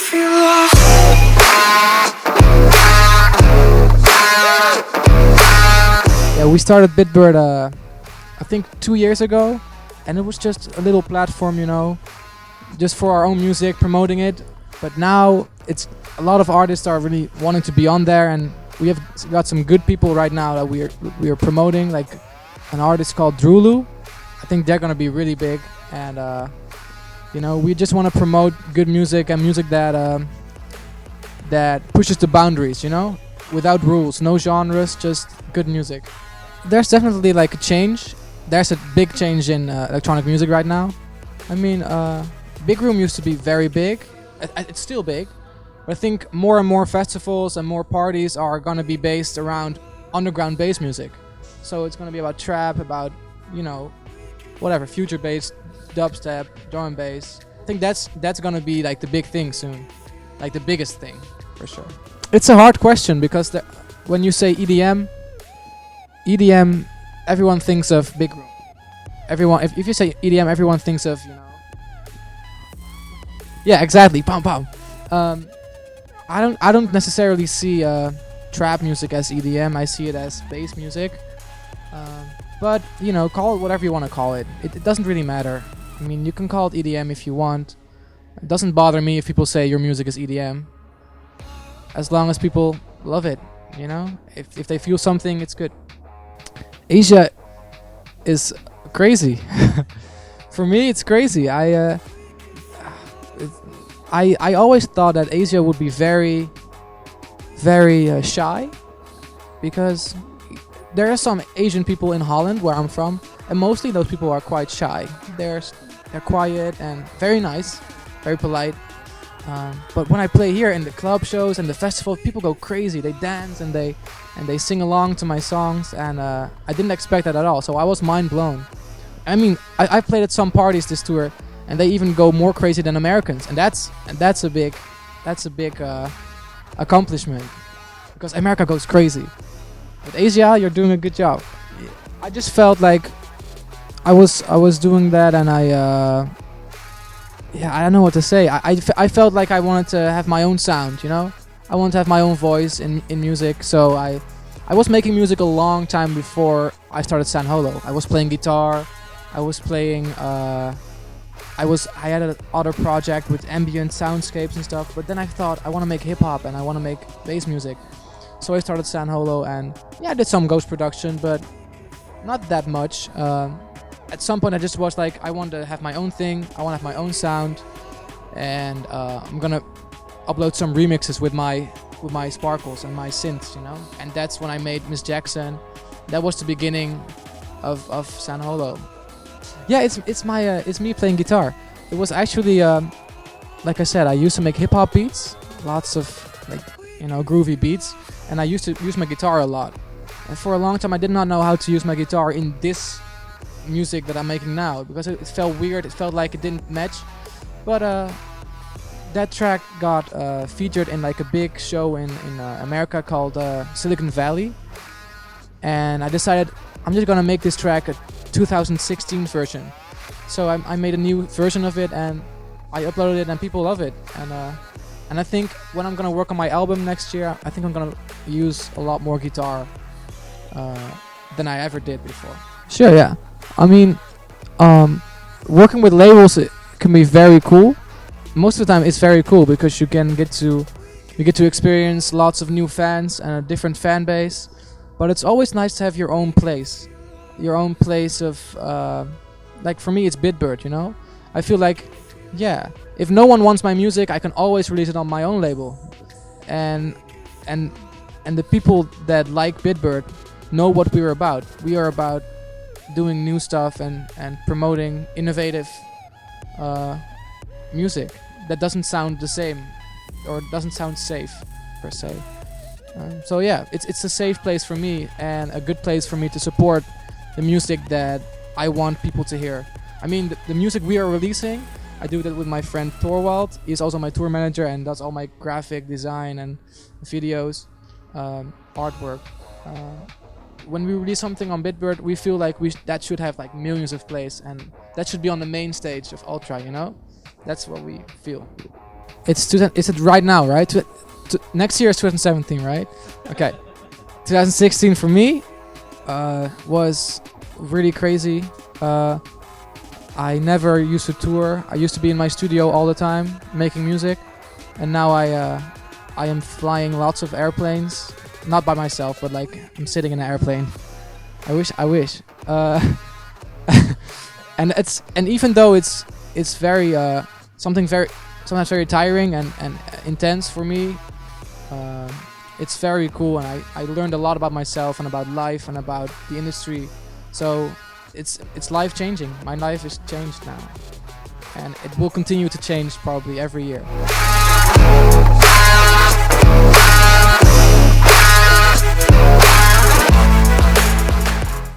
feel lost. Yeah, we started Bitbird I think 2 years ago, and it was just a little platform, you know, just for our own music, promoting it. But now it's a lot of artists are really wanting to be on there, and we have got some good people right now that we are promoting, like an artist called Drulu. I think they're gonna be really big, and you know, we just want to promote good music and music that that pushes the boundaries, you know, without rules, no genres, just good music. There's definitely like a change. There's a big change in electronic music right now. I mean, Big Room used to be very big. It's still big, but I think more and more festivals and more parties are gonna be based around underground bass music. So it's gonna be about trap, about, you know, whatever, future bass, dubstep, drum and bass. I think that's gonna be like the big thing soon, like the biggest thing for sure. It's a hard question because when you say EDM, everyone thinks of Big Room. Everyone, if you say EDM, everyone thinks of, you know. Yeah, exactly. Pom pom. I don't necessarily see trap music as EDM. I see it as bass music. But you know, call it whatever you want to call it. It doesn't really matter. I mean, you can call it EDM if you want. It doesn't bother me if people say your music is EDM. As long as people love it, you know. If they feel something, it's good. Asia is crazy. For me, it's crazy. I always thought that Asia would be very, very shy, because there are some Asian people in Holland, where I'm from, and mostly those people are quite shy. They're quiet and very nice, very polite. But when I play here in the club shows and the festivals, people go crazy. They dance and they sing along to my songs, and I didn't expect that at all. So I was mind blown. I mean, I played at some parties this tour, and they even go more crazy than Americans, and that's a big accomplishment, because America goes crazy. But Asia, you're doing a good job. I just felt like I was doing that, and I don't know what to say. I felt like I wanted to have my own sound, you know. I wanted to have my own voice in music, so I was making music a long time before I started San Holo. I was playing guitar. I was playing. I had an other project with ambient soundscapes and stuff, but then I thought I want to make hip hop and I want to make bass music. So I started San Holo, and yeah, I did some ghost production, but not that much. At some point I just was like, I want to have my own thing, I want to have my own sound, and I'm gonna upload some remixes with my sparkles and my synths, you know. And that's when I made Miss Jackson. That was the beginning of San Holo. Yeah, it's me playing guitar. It was actually like I said, I used to make hip hop beats, lots of, like, you know, groovy beats, and I used to use my guitar a lot. And for a long time I did not know how to use my guitar in this music that I'm making now, because it felt weird. It felt like it didn't match. But that track got featured in like a big show in America called Silicon Valley, and I decided I'm just gonna make this track a 2016 version. So I made a new version of it, and I uploaded it, and people love it. And I think when I'm gonna work on my album next year, I think I'm gonna use a lot more guitar than I ever did before. Sure, yeah. I mean, working with labels, it can be very cool. Most of the time, it's very cool because you get to experience lots of new fans and a different fan base. But it's always nice to have your own place of, like for me, it's Bitbird. You know, I feel like, yeah, if no one wants my music, I can always release it on my own label, and the people that like Bitbird know what we're about. We are about doing new stuff and promoting innovative music that doesn't sound the same or doesn't sound safe per se. So yeah, it's a safe place for me and a good place for me to support the music that I want people to hear. I mean, the music we are releasing, I do that with my friend Thorwald. He's also my tour manager and does all my graphic design and videos, artwork. When we release something on Bitbird, we feel like that should have like millions of plays, and that should be on the main stage of Ultra, you know? That's what we feel. Is it right now, right? Next year is 2017, right? Okay. 2016 for me was really crazy. I never used to tour. I used to be in my studio all the time making music, and now I am flying lots of airplanes, not by myself, but like I'm sitting in an airplane. I wish. And even though it's very sometimes very tiring and intense for me, it's very cool, and I learned a lot about myself and about life and about the industry. So it's life changing. My life is changed now, and it will continue to change probably every year.